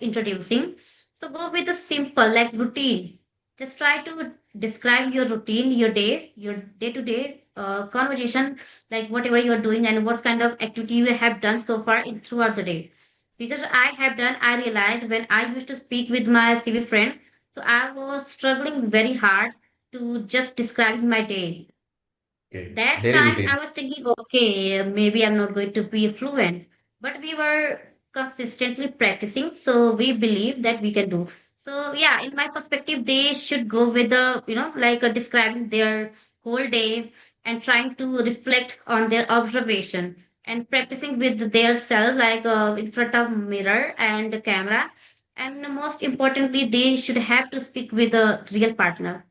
introducing. So go with a simple like routine. Just try to describe your routine, your day-to-day conversation, like whatever you are doing and what kind of activity you have done so far in throughout the day. Because I realized when I used to speak with my CV friend, so I was struggling very hard to just describe my day. Okay. That Daily time routine. I was thinking, okay, maybe I'm not going to be fluent, but we were consistently practicing, so we believe that we can do. So yeah, in my perspective, they should go with the, like describing their whole day and trying to reflect on their observation and practicing with their self, like in front of mirror and the camera. And most importantly, they should have to speak with a real partner,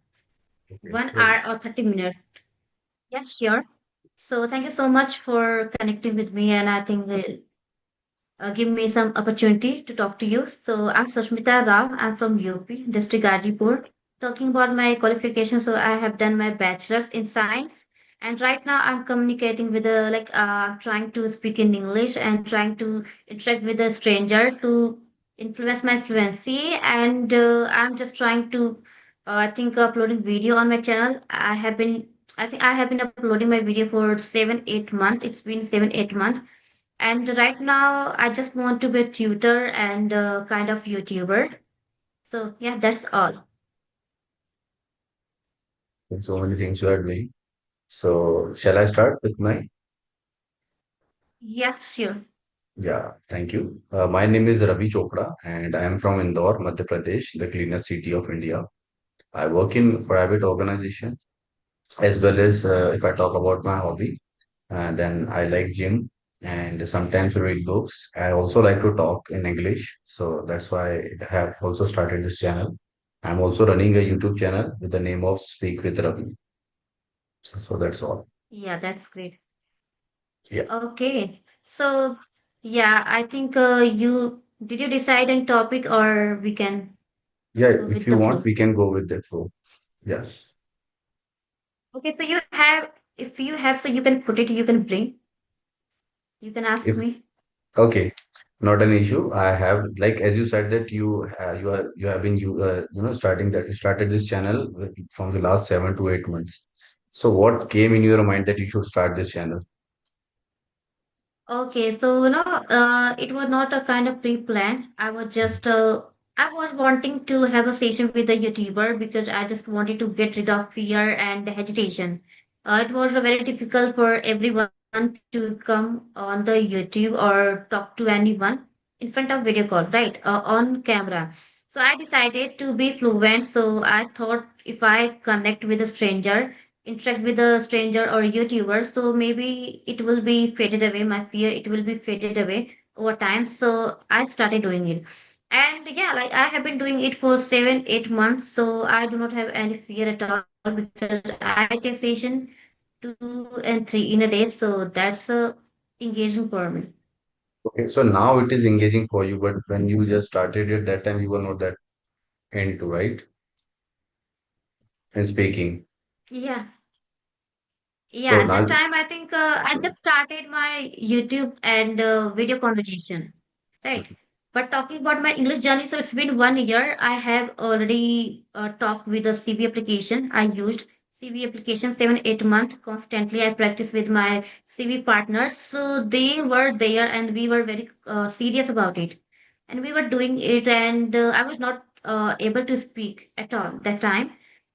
Okay. one hour or 30 minutes. Yeah, sure. So thank you so much for connecting with me, and I think give me some opportunity to talk to you. So I'm Sushmita Rao. I'm from UP, District Gajipur. Talking about my qualification, so I have done my bachelor's in science, and right now I'm communicating with a trying to speak in English and trying to interact with a stranger to influence my fluency, and I'm just trying to I think uploading video on my channel. I think I have been uploading my video for 7 8 months. It's been 7 8 months, and right now, I just want to be a tutor and kind of YouTuber. So yeah, that's all. So many things you are doing. So shall I start with my? Yeah, sure. Yeah, thank you. My name is Ravi Chopra and I am from Indore, Madhya Pradesh, the cleanest city of India. I work in private organization as well as if I talk about my hobby, then I like gym and sometimes read books. I also like to talk in English, so that's why I have also started this channel. I'm also running a YouTube channel with the name of Speak with Ravi. So that's all. Yeah, that's great. Yeah. Okay. So yeah, I think you did you decide on topic or we can Yeah, go if with you the want, flow? we can go with that flow. Yes. Okay, so if you have, so you can put it, you can bring, you can ask If me. okay, not an issue. I have like as you said that you have been starting that you started this channel from the last 7 to 8 months. So what came in your mind that you should start this channel? Okay, so it was not a kind of pre-plan. I was wanting to have a session with a YouTuber because I just wanted to get rid of fear and hesitation. It was very difficult for everyone to come on the YouTube or talk to anyone in front of video call, right? On camera. So I decided to be fluent. So I thought if I connect with a stranger, interact with a stranger or YouTuber, so maybe it will be faded away. My fear, it will be faded away over time. So I started doing it. And yeah, like I have been doing it for 7 8 months, so I do not have any fear at all because I take session 2 and 3 in a day, so that's engaging for me. Okay, so now it is engaging for you, but when you just started it, that time you were not that into, right? In speaking. Yeah. So Yeah, at that now, time I think I just started my YouTube and video conversation, right? But talking about my English journey, so it's been 1 year. I have already talked with the CV application. I used CV application 7 8 months constantly. I practiced with my CV partners, so they were there and we were very serious about it, and we were doing it. And I was not able to speak at all that time,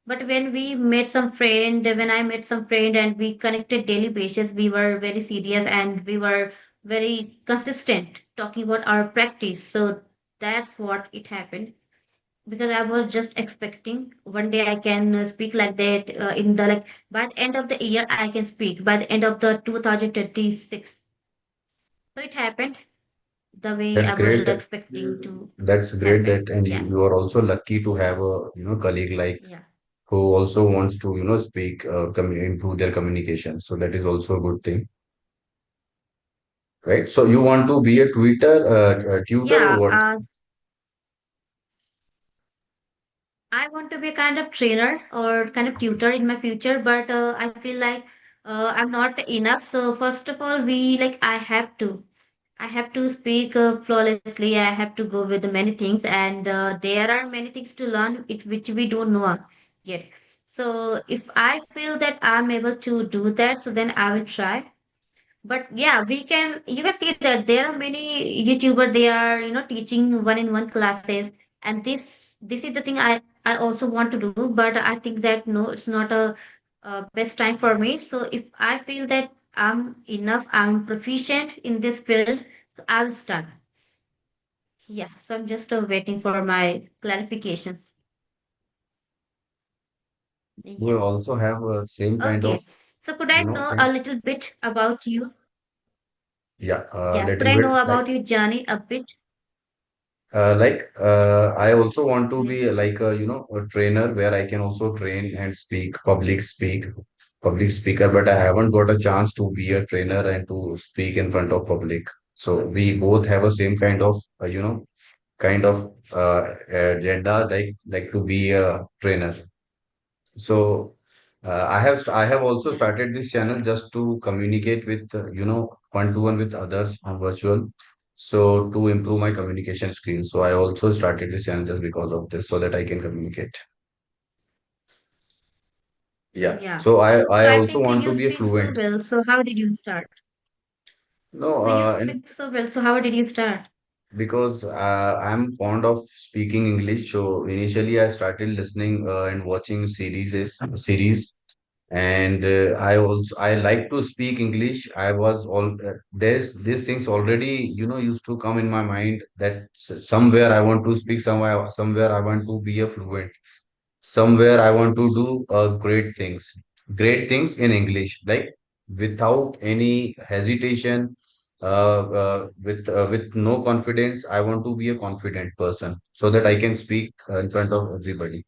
but when I met some friend and we connected daily basis, we were very serious and we were very consistent talking about our practice. So that's what it happened. Because I was just expecting one day I can speak like that in the like by the end of the year I can speak by the end of the 2026. So it happened the way that's I was great. expecting to That's great happen. that, and Yeah, you are also lucky to have a, colleague like yeah. who also wants to, speak, improve their communication. So that is also a good thing, right? So you want to be a tutor or Yeah, what? I want to be a kind of trainer or kind of tutor in my future, but I feel like I'm not enough. So first of all, I have to. I have to speak flawlessly. I have to go with many things, and there are many things to learn which we don't know yet. So if I feel that I'm able to do that, so then I will try. But yeah, you can see that there are many YouTuber, they are, teaching one-in-one classes. And this is the thing I also want to do, but I think that no, it's not a best time for me. So if I feel that I'm proficient in this field, so I'll start. Yeah, so I'm just waiting for my clarifications. We Yes. also have same kind of, Okay. So could I know a things. little bit about you? Yeah, a Yeah, could little I bit know like about your journey a bit? I also want to Mhm. be like a trainer where I can also train and public speaker, but I haven't got a chance to be a trainer and to speak in front of public. So we both have a same kind of agenda, like to be a trainer. So I have also Yeah. started this channel just to communicate with one to one with others on virtual. So to improve my communication skills. So I also started this channel just because of this, so that I can communicate. Yeah. Yeah. So So I I also think want you to be a speak so fluent. well. So how did you start? No, So you and speak so well. So how did you start? because I'm fond of speaking English. So initially I started listening and watching series, and I like to speak English. I was all there's these things already used to come in my mind that somewhere I want to speak, somewhere I want to be a fluent, somewhere I want to do great things in English, like without any hesitation, with no confidence. I want to be a confident person so that I can speak in front of everybody.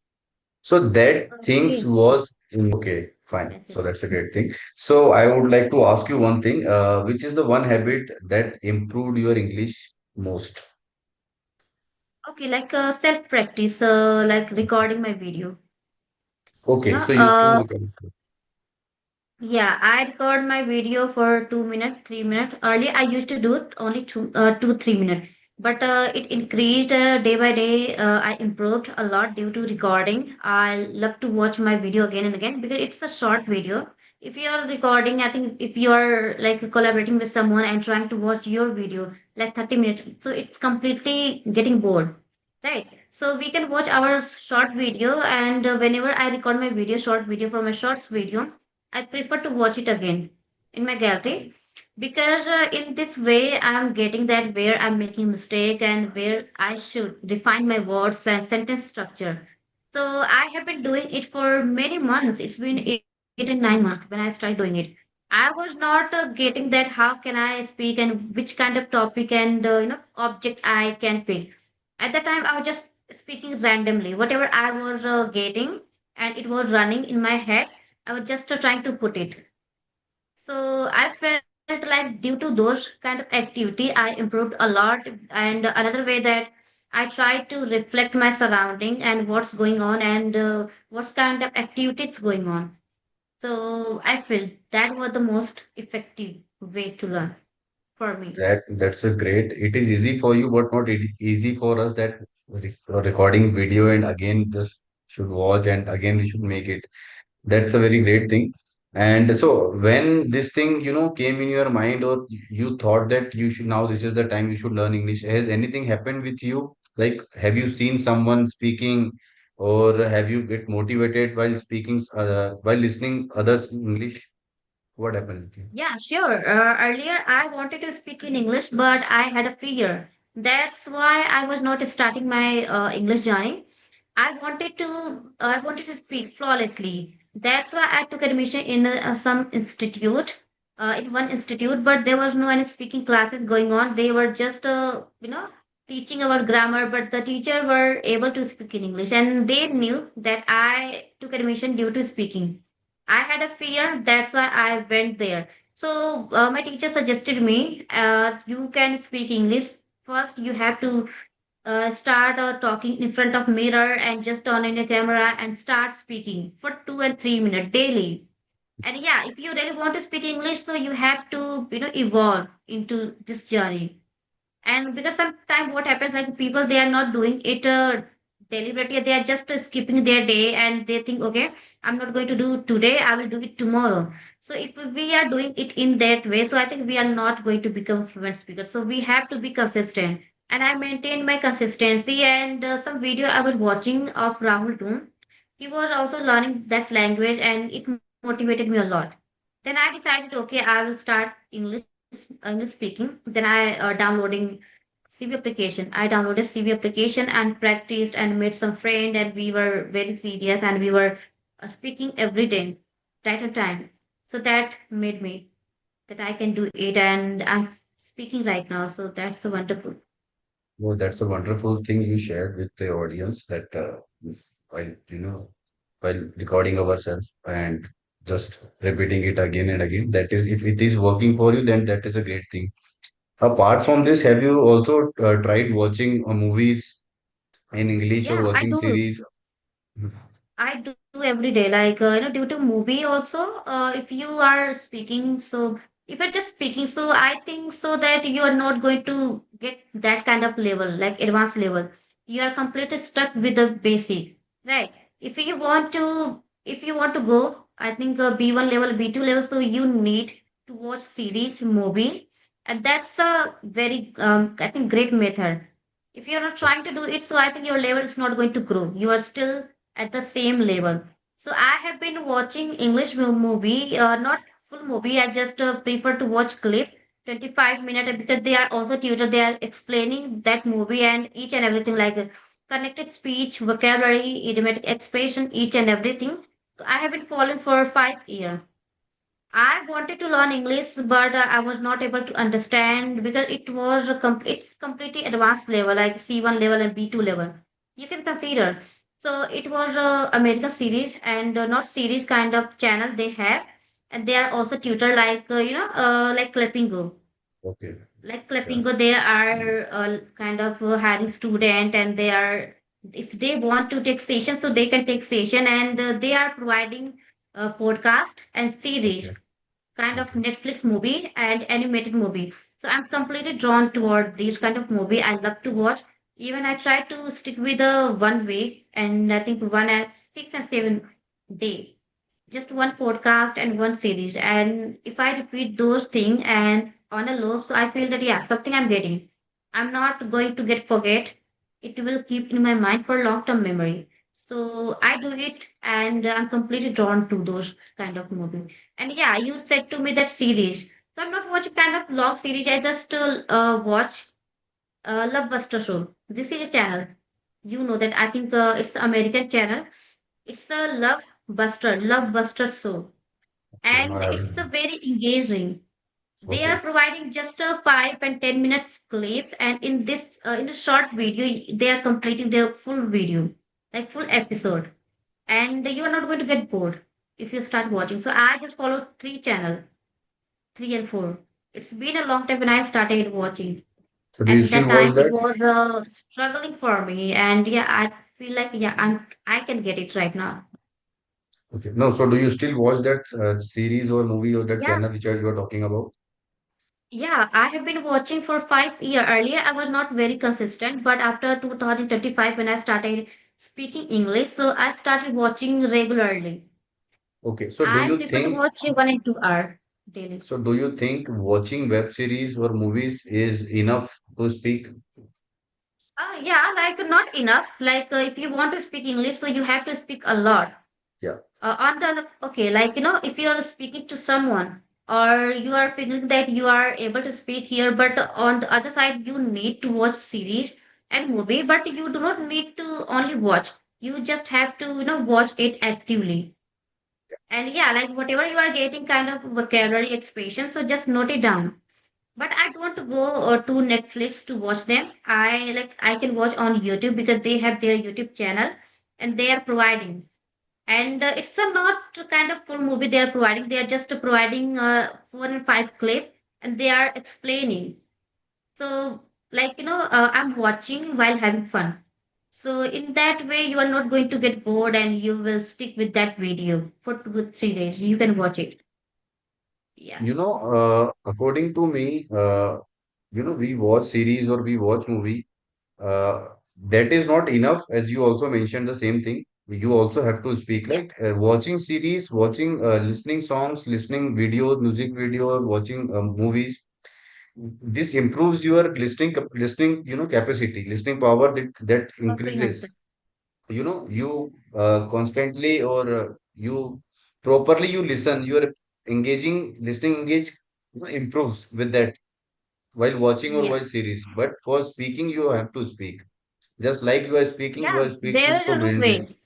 So that things Okay. was in okay, fine. That's So it. that's a great thing. So I would like to ask you one thing, which is the one habit that improved your English most? Okay, like self practice, like recording my video. You Okay, know, so you used to record. yeah, I record my video for 2 minutes, 3 minutes. Earlier, I used to do it only 3 minutes, but it increased day by day. I improved a lot due to recording. I love to watch my video again and again because it's a short video. If you are recording, I think if you are like collaborating with someone and trying to watch your video like 30 minutes, so it's completely getting bored, right? So we can watch our short video, and whenever I record my video, short video for my shorts video. I prefer to watch it again in my gallery because in this way I'm getting that where I'm making mistake and where I should define my words and sentence structure. So I have been doing it for many months. It's been 8 and 9 months when I started doing it. I was not getting that how can I speak and which kind of topic and object I can pick. At that time, I was just speaking randomly, whatever I was getting, and it was running in my head. I was just trying to put it. So I felt like due to those kind of activity, I improved a lot. And another way that I try to reflect my surrounding and what's going on and what's kind of activities going on. So I feel that was the most effective way to learn for me. That's a great. It is easy for you, but not easy for us that recording video and again just should watch and again we should make it. That's a very great thing. And so when this thing, came in your mind, or you thought that you should now this is the time you should learn English, has anything happened with you? Like, have you seen someone speaking, or have you get motivated while speaking, while listening others English? What happened with you? Yeah, sure. Earlier, I wanted to speak in English, but I had a fear. That's why I was not starting my English journey. I wanted to speak flawlessly. That's why I took admission in some institute, in one institute, but there was no any speaking classes going on. They were just, teaching our grammar, but the teacher were able to speak in English, and they knew that I took admission due to speaking. I had a fear, that's why I went there. So my teacher suggested me, you can speak English. First, you have to start talking in front of mirror and just turn on your camera and start speaking for 2 and 3 minutes daily. And yeah, if you really want to speak English, so you have to, evolve into this journey. And because sometimes what happens, like people, they are not doing it deliberately. They are just skipping their day and they think, okay, I'm not going to do today. I will do it tomorrow. So if we are doing it in that way, so I think we are not going to become fluent speakers. So we have to be consistent. And I maintained my consistency. And some video I was watching of Rahul too. He was also learning that language, and it motivated me a lot. Then I decided, okay, I will start English speaking. Then I downloading CV application. I downloaded CV application and practiced and made some friend, and we were very serious and we were speaking every day, right on time. So that made me that I can do it, and I'm speaking right now. So that's wonderful. Well, that's a wonderful thing you shared with the audience that while while recording ourselves and just repeating it again and again, that is, if it is working for you, then that is a great thing. Apart from this, have you also tried watching movies in English or Yeah, I watching do. series? Mhm. I do every day. Like, due to movie also, if you are speaking, so if you're just speaking, so I think so that you are not going to get that kind of level, like advanced level. You are completely stuck with the basic, right? If you want to go, I think B1 level, B2 level, so you need to watch series, movie, and that's a very, I think, great method. If you're not trying to do it, so I think your level is not going to grow. You are still at the same level. So I have been watching English movie, not full movie. I just prefer to watch clip, 25 minute, because they are also tutor. They are explaining that movie and each and everything, like connected speech, vocabulary, idiomatic expression, each and everything. So I have been following for 5 years. I wanted to learn English, but I was not able to understand because it was it's completely advanced level, like C1 level and B2 level. You can consider. So it was a American series and not series kind of channel they have, and they are also tutor like like Clippingo. Okay. Like Yeah. Clippingo, they are kind of hiring student, and they are if they want to take session, so they can take session, and they are providing podcast and series Okay. kind of Okay. Netflix movie and animated movie. So I'm completely drawn toward these kind of movie. I love to watch. Even I try to stick with the one week, and I think one at 6 and 7 day. Just one podcast and one series. And if I repeat those things and on a loop, so I feel that yeah, something I'm getting. I'm not going to get forget. It will keep in my mind for long term memory. So I do it, and I'm completely drawn to those kind of movies. And yeah, you said to me that series. So I'm not watching kind of long series. I just watch Love Buster Show. This is a channel. You know that I think it's American channel. It's a Love Buster show, Okay. No, and I it's a haven't. very engaging. They are Okay. providing just a 5 and 10 minutes clips, and in a short video, they are completing their full video, like full episode, and you are not going to get bored if you start watching. So I just follow three channel, 3 and 4. It's been a long time when I started watching. So do you At still that watch time, it that? was struggling for me, and yeah, I feel like yeah, I can get it right now. Okay. No, so do you still watch that series or movie or that Yeah, channel which you are talking about? yeah, I have been watching for 5 years. Earlier, I was not very consistent, but after 2025, when I started speaking English, so I started watching regularly. Okay. I prefer to watch 1 and 2 hour daily. So do you think watching web series or movies is enough to speak? Yeah, like not enough. Like if you want to speak English, so you have to speak a lot. Yeah. On the okay, like if you are speaking to someone or you are feeling that you are able to speak here, but on the other side you need to watch series and movie, but you do not need to only watch. You just have to watch it actively. And yeah, like whatever you are getting kind of vocabulary expression, so just note it down. But I don't want to go to Netflix to watch them. I can watch on YouTube because they have their YouTube channel and they are providing. And it's a not kind of full movie they are providing. They are just providing 4 and 5 clip, and they are explaining. So like I'm watching while having fun. So in that way, you are not going to get bored, and you will stick with that video for 2 3 days. You can watch it. Yeah. According to me, we watch series or we watch movie, uh, that is not enough. As you also mentioned the same thing, you also have to speak, Yeah, like watching series, watching, listening songs, listening videos, music video, watching movies. This improves your listening, capacity, listening power, that increases. comprehensive. You constantly, or you properly you listen, your engaging listening engage, improves with that, while watching or Yeah. while series. But for speaking, you have to speak. Just like you Yeah, are speaking there is so no brilliantly. way.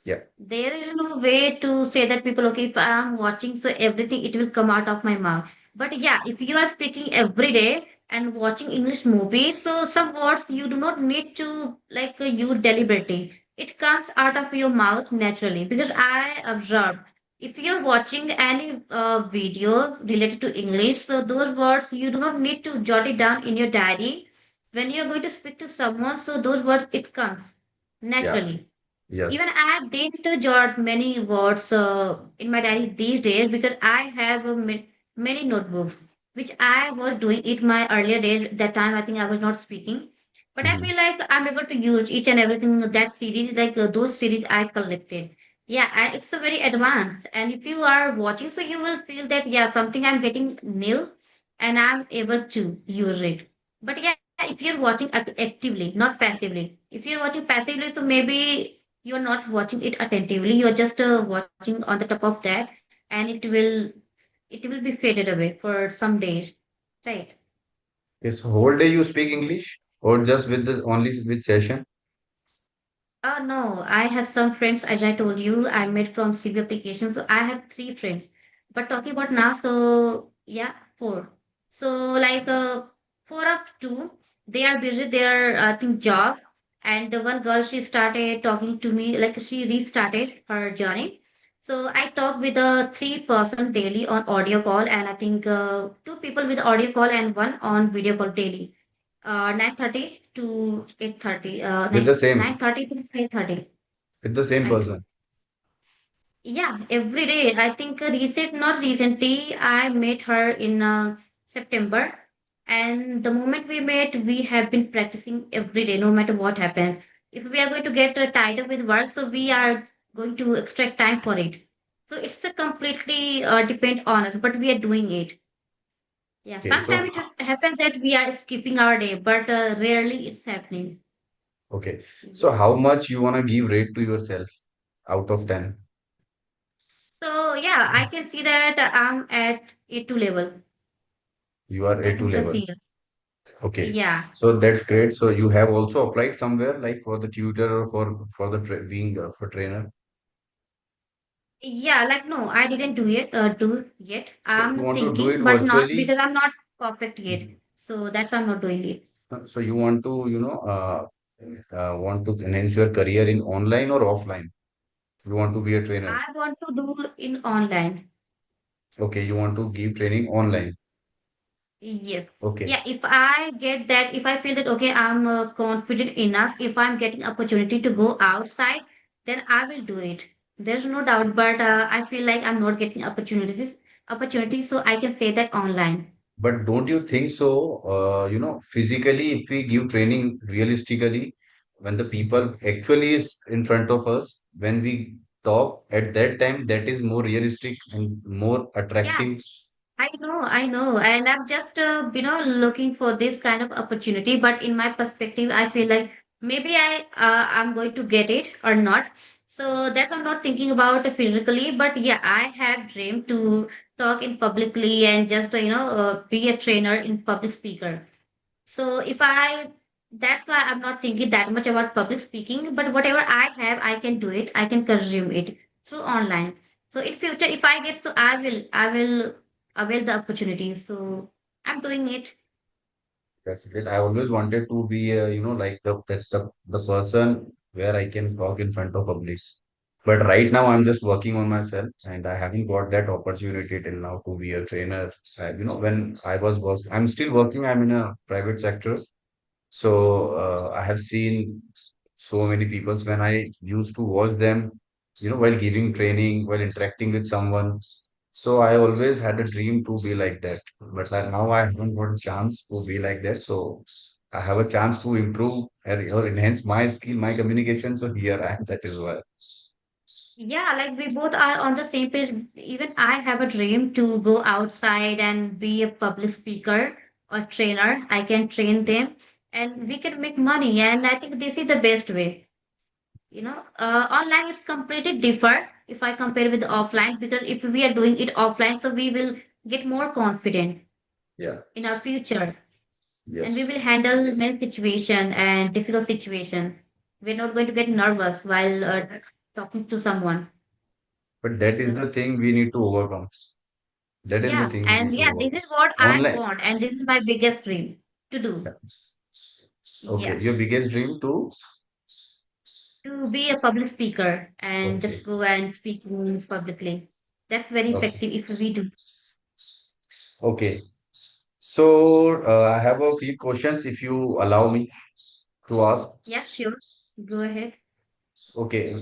Yeah. There is no way to say that people, okay, if I am watching, so everything it will come out of my mouth. But yeah, if you are speaking every day and watching English movies, so some words you do not need to like you deliberately. It comes out of your mouth naturally because I observed if you're watching any video related to English, so those words you do not need to jot it down in your diary. When you're going to speak to someone, so those words it comes Yeah. naturally. Even Yes. I didn't jot many words in my diary these days because I have many notebooks, which I was doing it my earlier days. That time I think I was not speaking, but I Mhm. feel like I'm able to use each and everything that series, like those series I collected. Yeah, and it's a very advanced. And if you are watching, so you will feel that yeah, something I'm getting new, and I'm able to use it. But yeah, if you're watching actively, not passively. If you're watching passively, so maybe you're not watching it attentively, you're just watching on the top of that, and it will be faded away for some days, right? Yes, whole day you speak English, or just with the only with session? No, I have some friends, as I told you, I met from CV application. So I have three friends. But talking about now, so yeah, four. So like four of two, they are busy their I think job. And the one girl she started talking to me, like she restarted her journey. So I talk with a three-person daily on audio call, and I think two people with audio call and one on video call daily. 9:30 to 8:30, With the same, 9:30 to 8:30. with the same I do. person. Yeah, every day. I think not recently, I met her in September. And the moment we met, we have been practicing every day, no matter what happens. If we are going to get tied up with work, so we are going to extract time for it. So it's a completely depend on us, but we are doing it. Yeah, Okay, so sometimes it happens that we are skipping our day, but rarely it's happening. okay, so Yeah. how much you wanna give rate to yourself out of 10? So yeah, I can see that I'm at A2 level. You are I A2 can level. consider. Okay, Yeah. so that's great. So you have also applied somewhere, like for the tutor or for the being for trainer. Yeah, like no, I didn't do yet. So you I'm want to do it thinking, but not virtually. because I'm not perfect yet. Mhm. So that's why I'm not doing it. So you want to, want to enhance your career in online or offline? You want to be a trainer. I want to do in online. Okay, you want to give training online. Yes. Okay, Yeah, if I get that, if I feel that, okay, I'm confident enough, if I'm getting opportunity to go outside, then I will do it. There's no doubt, but I feel like I'm not getting opportunities, so I can say that online. but don't you think so? Physically, if we give training realistically, when the people actually is in front of us, when we talk at that time, that is more realistic and more Yeah, attractive. I know, and I'm just looking for this kind of opportunity. But in my perspective, I feel like maybe I'm going to get it or not. So that's I'm not thinking about it physically. But yeah, I have dreamed to talk in publicly and just be a trainer in public speaker. So that's why I'm not thinking that much about public speaking. But whatever I have, I can do it. I can consume it through online. So in future, if I get, so I will avail the opportunities. So I'm doing it. That's great. I always wanted to be, like the person where I can talk in front of public. But right now, I'm just working on myself, and I haven't got that opportunity till now to be a trainer. When I was working, I'm still working. I'm in a private sector, so I have seen so many people when I used to watch them, while giving training, while interacting with someone. So I always had a dream to be like that, but now I haven't got a chance to be like that. So I have a chance to improve or enhance my skill, my communication. So here I am. That is why. Yeah, like we both are on the same page. Even I have a dream to go outside and be a public speaker or trainer. I can train them and we can make money. And I think this is the best way. Online it's completely different if I compare with offline because if we are doing it offline, so we will get more confident Yeah. in our future and we Yes. will handle many situation and difficult situation. We're not going to get nervous while talking to someone. But that is So the thing we need to overcome. That is the yeah, thing we and need to yeah, this overcome. is what I Online. want, and this is my biggest dream to do. Yeah. Okay. Yeah, Your biggest dream to. to be a public speaker and just Okay. go and speak publicly. That's very Okay. effective if we do. Okay. So I have a few questions if you allow me to ask. Yeah, sure. Go ahead. Okay.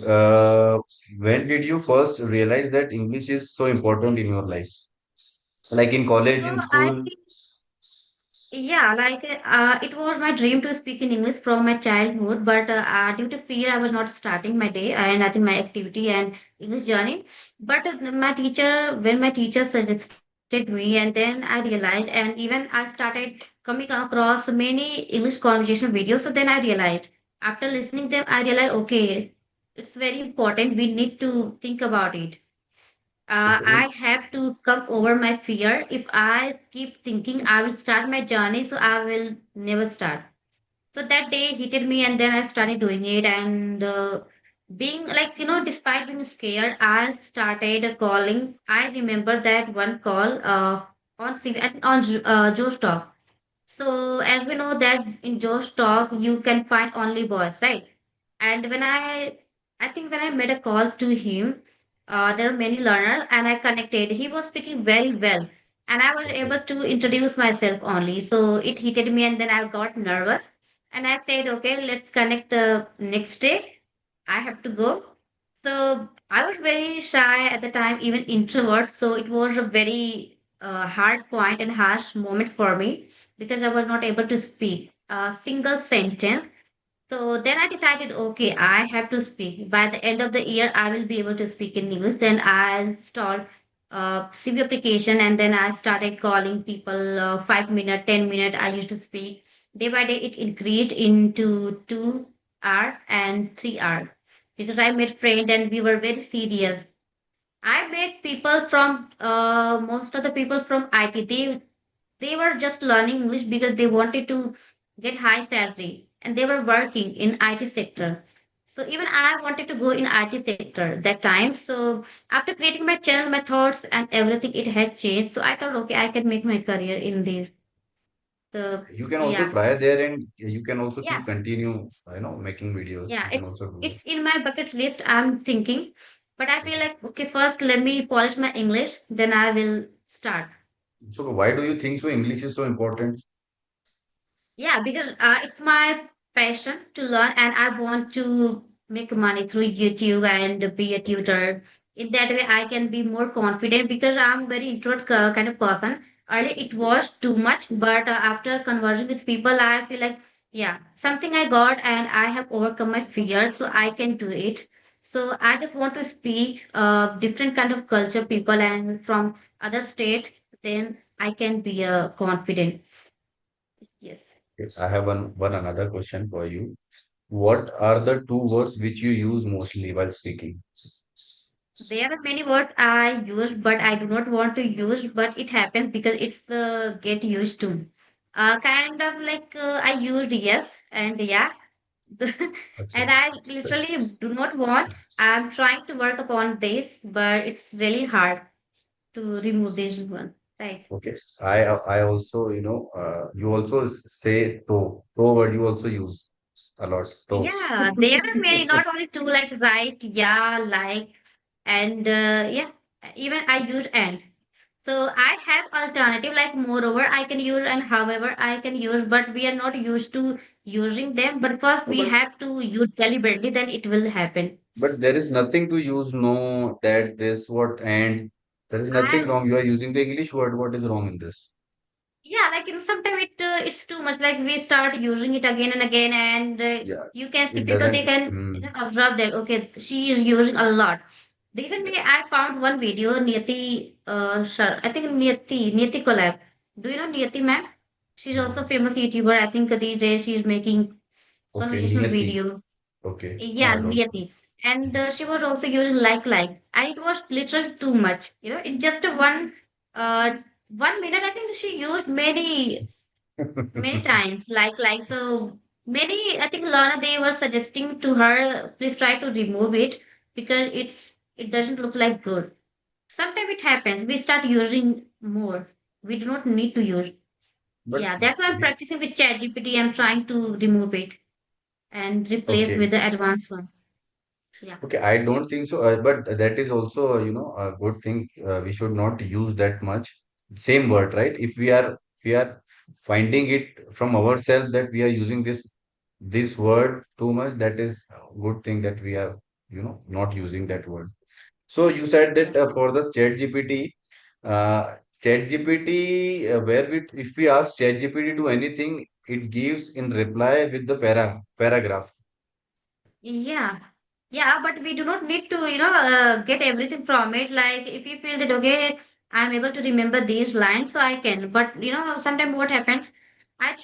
When did you first realize that English is so important in your life? Like in college, So in I school? think, yeah, like it was my dream to speak in English from my childhood, but due to fear, I was not starting my day and I think my activity and English journey. But when my teacher suggested me, and then I realized, and even I started coming across many English conversation videos. So then I realized, after listening them, I realized, okay, it's very important. We need to think about it. Okay. I have to come over my fear. If I keep thinking I will start my journey, so I will never start. So that day hit me, and then I started doing it. And being like, despite being scared, I started calling. I remember that one call on I think on Joe Talk. So as we know that in Joe's Talk, you can find only boys, right? And I think when I made a call to him, there are many learners, and I connected. He was speaking very well, and I was Okay. able to introduce myself only. So it hit me, and then I got nervous, and I said, "Okay, let's connect the next day. I have to go." So I was very shy at the time, even introvert. So it was a very hard point and harsh moment for me because I was not able to speak a single sentence. So then I decided, okay, I have to speak. By the end of the year, I will be able to speak in English. Then I installed CV application and then I started calling people 5 minute, 10 minute. I used to speak. Day by day, it increased into 2 hour and 3 hour because I made friend and we were very serious. I met people from most of the people from IT. They were just learning English because they wanted to get high salary and they were working in IT sector. So even I wanted to go in IT sector that time. So after creating my channel, my thoughts and everything, it had changed. So I thought, okay, I can make my career in there. So You can also yeah, try there and you can also yeah, keep continue, making videos. yeah. You can It's also do. it's in my bucket list. I'm thinking, but I feel like okay, first let me polish my English, then I will start. So why do you think so English is so important? Yeah, because it's my passion to learn, and I want to make money through YouTube and be a tutor. In that way, I can be more confident because I'm very introvert kind of person. Earlier, it was too much, but after conversing with people, I feel like, yeah, something I got, and I have overcome my fear, so I can do it. So I just want to speak different kind of culture people and from other state, then I can be confident. Yes. Yes, I have one another question for you. What are the two words which you use mostly while speaking? There are many words I use, but I do not want to use, but it happens because it's get used to. Kind of like I used yes and yeah, Okay. and I literally do not want. I'm trying to work upon this, but it's really hard to remove this one. Right. Okay. I also, you also say to word you also use a lot. To. Yeah, there are many, not only two like right, yeah, like, and yeah, even I use and. So I have alternative like moreover I can use and however I can use, but we are not used to using them. But first No, we have to use deliberately, then it will happen. but there is nothing to use no, that, this, what, and. There is nothing I wrong. You are using the English word. What is wrong in this? Yeah, like sometimes it's too much. Like we start using it again and again, and Yeah, you can see it people they doesn't. can observe that okay, she is using a lot. Yeah. Recently, I found one video Niyati, I think Niyati collab. Do you know Niyati ma'am? She's also a Mm. famous YouTuber. I think these days she's making Okay, conversational Niyati. video. Okay. No, Yeah, I don't know. Niyati. And she was also using like, and it was literally too much. You know, in just a uh 1 minute, I think she used many times so many. I think Lana they were suggesting to her, please try to remove it because it doesn't look like good. Sometimes it happens. We start using more. We do not need to use. But Yeah, that's why I'm we, practicing with ChatGPT. I'm trying to remove it and replace with okay. the advanced one. Yeah. Okay, I don't think so. But that is also, a good thing. We should not use that much. Same word, right? If we are finding it from ourselves that we are using this word too much, that is a good thing that we are, not using that word. So you said that for the Chat GPT, where if we ask Chat GPT to anything, it gives in reply with the paragraph. Yeah, yeah, but we do not need to, get everything from it. Like, if you feel that, okay, I'm able to remember these lines, so I can. But, sometimes what happens, I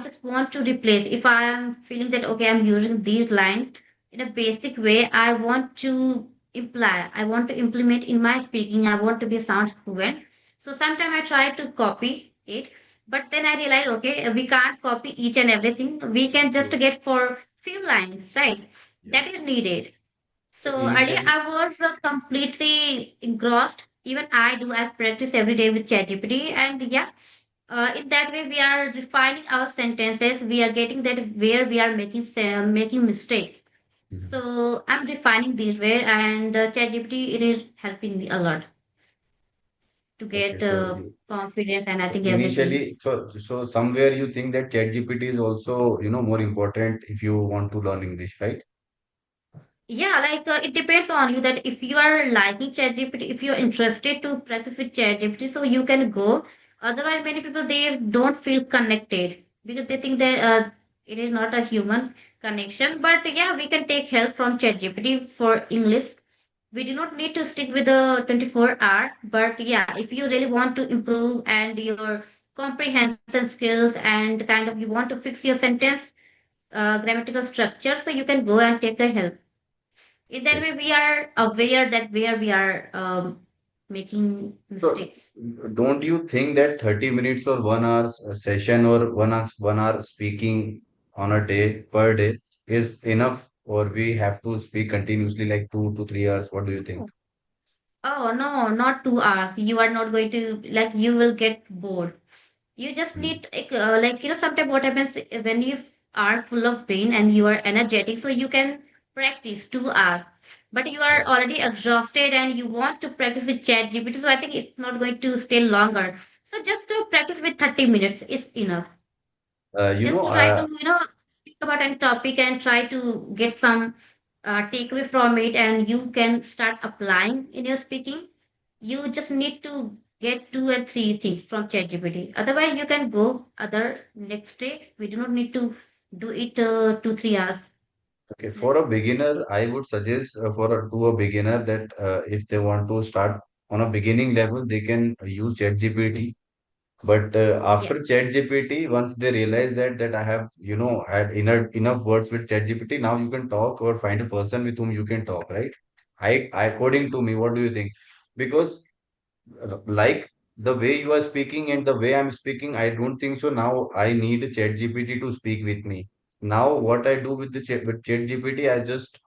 just want to replace. If I am feeling that, okay, I'm using these lines in a basic way, I want to implement in my speaking, I want to be sound fluent. So sometimes I try to copy it, but then I realize, okay, we can't copy each and everything. We can just So, get for few lines, right? yeah. That is needed. So So earlier initially, I was completely engrossed. Even I do. I practice every day with ChatGPT, and yeah, in that way we are refining our sentences. We are getting that where we are making mistakes. Mhm. So I'm refining these way, and ChatGPT it is helping me a lot to Okay, get confidence and I think everything. so somewhere you think that ChatGPT is also, more important if you want to learn English, right? Yeah, like it depends on you that if you are liking ChatGPT, if you're interested to practice with ChatGPT, so you can go. Otherwise, many people they don't feel connected because they think that it is not a human connection. But yeah, we can take help from ChatGPT for English. We do not need to stick with the 24-hour. But yeah, if you really want to improve and your comprehension skills and kind of you want to fix your sentence grammatical structure, so you can go and take the help. In that Okay. way, we are aware that where we are making So mistakes. don't you think that 30 minutes or 1 hour session or 1 hour speaking on a day per day is enough, or we have to speak continuously like 2 to 3 hours? What do you think? Oh, oh, no, not 2 hours. You are not going to, like, you will get bored. You just Hmm. need, sometimes what happens when you are full of pain and you are energetic, so you can practice 2 hours. But you are Yeah. already exhausted and you want to practice with ChatGPT, so I think it's not going to stay longer. So just to practice with 30 minutes is enough. Uh, you Just know, to try to uh, speak about any topic and try to get some takeaway from it, and you can start applying in your speaking. You just need to get two and three things from ChatGPT. Otherwise you can go other next day. We do not need to do it 2 3 hours. okay, for Like, a beginner, I would suggest to a beginner that if they want to start on a beginning level, they can use ChatGPT. But yeah, after ChatGPT, once they realize that I have, had enough words with ChatGPT, now you can talk or find a person with whom you can talk, right? According to me, what do you think? Because like the way you are speaking and the way I'm speaking, I don't think so. Now I need ChatGPT to speak with me. Now what I do with with ChatGPT, I just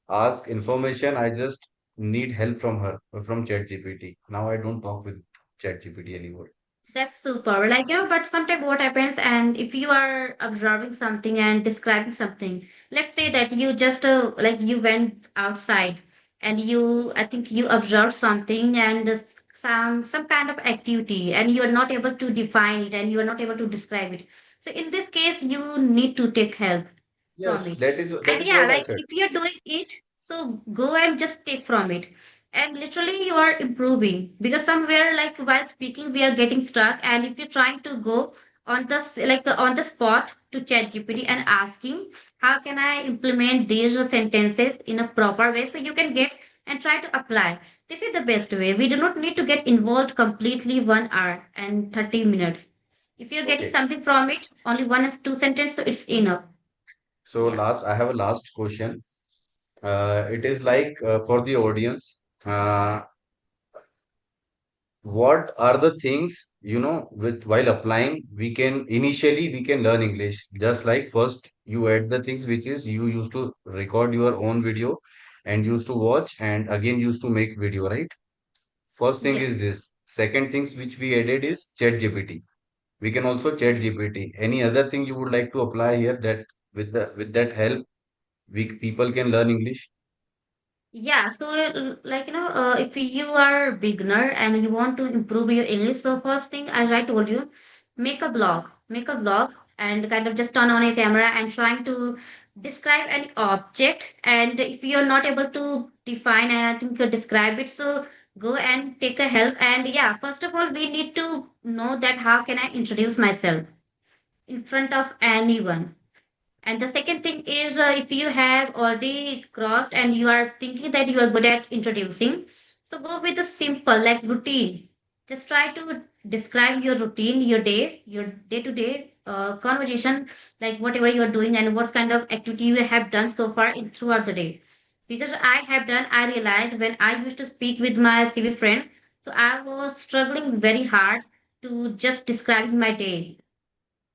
ask information. I just need help from her, from ChatGPT. Now I don't talk with ChatGPT anymore. that's super. Like, but sometimes what happens, and if you are observing something and describing something, let's say that you just, like, you went outside and I think you observed something and some kind of activity, and you are not able to define it and you are not able to describe it. So in this case, you need to take help from Yes, it. that is And yeah, what I like said. if you're doing it, so go and just take from it. and literally you are improving, because somewhere like while speaking we are getting stuck, and if you're trying to go on the on the spot to chat gpt and asking how can I implement these sentences in a proper way, so you can get and try to apply. This is the best way. We do not need to get involved completely 1 hour and 30 minutes. If you're getting Okay. something from it, only one or two sentences, so it's enough. So Yeah. last, I have a last question. It is like for the audience. What are the things, with while applying, we can learn English. Just like first you add the things which is you used to record your own video and used to watch and again used to make video, right? First thing Yes. is this. Second things which we added is Chat GPT. We can also Chat Yes. GPT. Any other thing you would like to apply here that with that help we people can learn English? Yeah, so if you are a beginner and you want to improve your English, so first thing, as I told you, make a blog, and kind of just turn on a camera and trying to describe any object. And if you're not able to define and I think describe it, so go and take a help. And yeah, first of all, we need to know that how can I introduce myself in front of anyone. And the second thing is, if you have already crossed and you are thinking that you are good at introducing, so go with a simple, like routine. Just try to describe your routine, your day-to-day conversation, like whatever you are doing and what kind of activity you have done so far in throughout the day. Because I realized when I used to speak with my CV friend, so I was struggling very hard to just describe my day.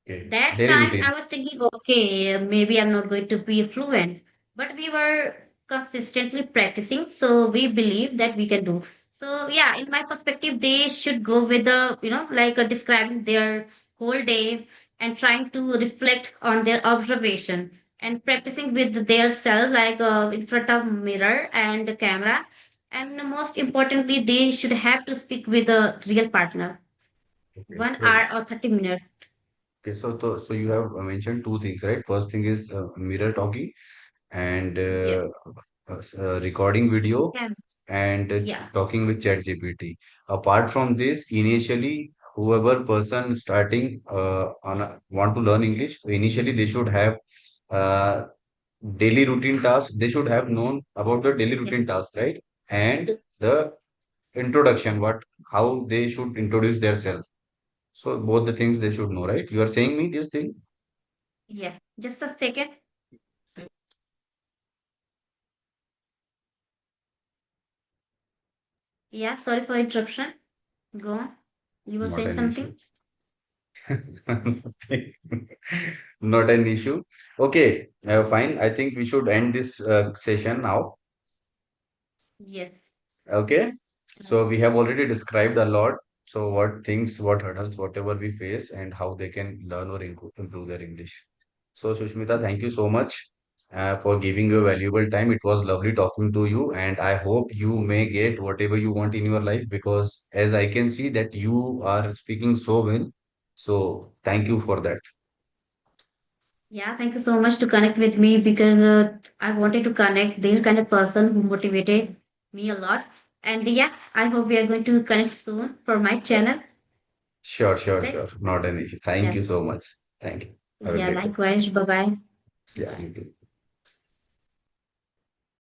Okay. That Daily time routine. I was thinking, okay, maybe I'm not going to be fluent, but we were consistently practicing, so we believe that we can do. So yeah, in my perspective, they should go with the, describing their whole day and trying to reflect on their observation and practicing with their self, in front of mirror and the camera. And most importantly, they should have to speak with a real partner, Okay. one hour or 30 minutes. Okay, so you have mentioned two things, right? First thing is mirror talking and Yes. recording video Yeah. and Yeah. talking with ChatGPT. Apart from this, initially, whoever person starting want to learn English, initially they should have uh, daily routine tasks. They should have known about the daily Yeah. routine task, right? And the introduction, how they should introduce themselves. So both the things they should know, right? You are saying me this thing? Yeah. Just a second. Yeah. Sorry for interruption. Go on. You were Not saying an issue. something? Not an issue. Okay, fine. I think we should end this session now. Yes. Okay. So we have already described a lot. So what things, what hurdles, whatever we face, and how they can learn or improve their English. So Sushmita, thank you so much for giving your valuable time. It was lovely talking to you, and I hope you may get whatever you want in your life because as I can see that you are speaking so well. So thank you for that. Yeah. Thank you so much to connect with me, because I wanted to connect this kind of person who motivated me a lot. And yeah, I hope we are going to connect soon for my channel. Sure, sure, Right? sure. Not an issue. Thank Yeah. you so much. Thank you. Have a Yeah. great day. Likewise. Bye bye. Yeah, Bye. you too.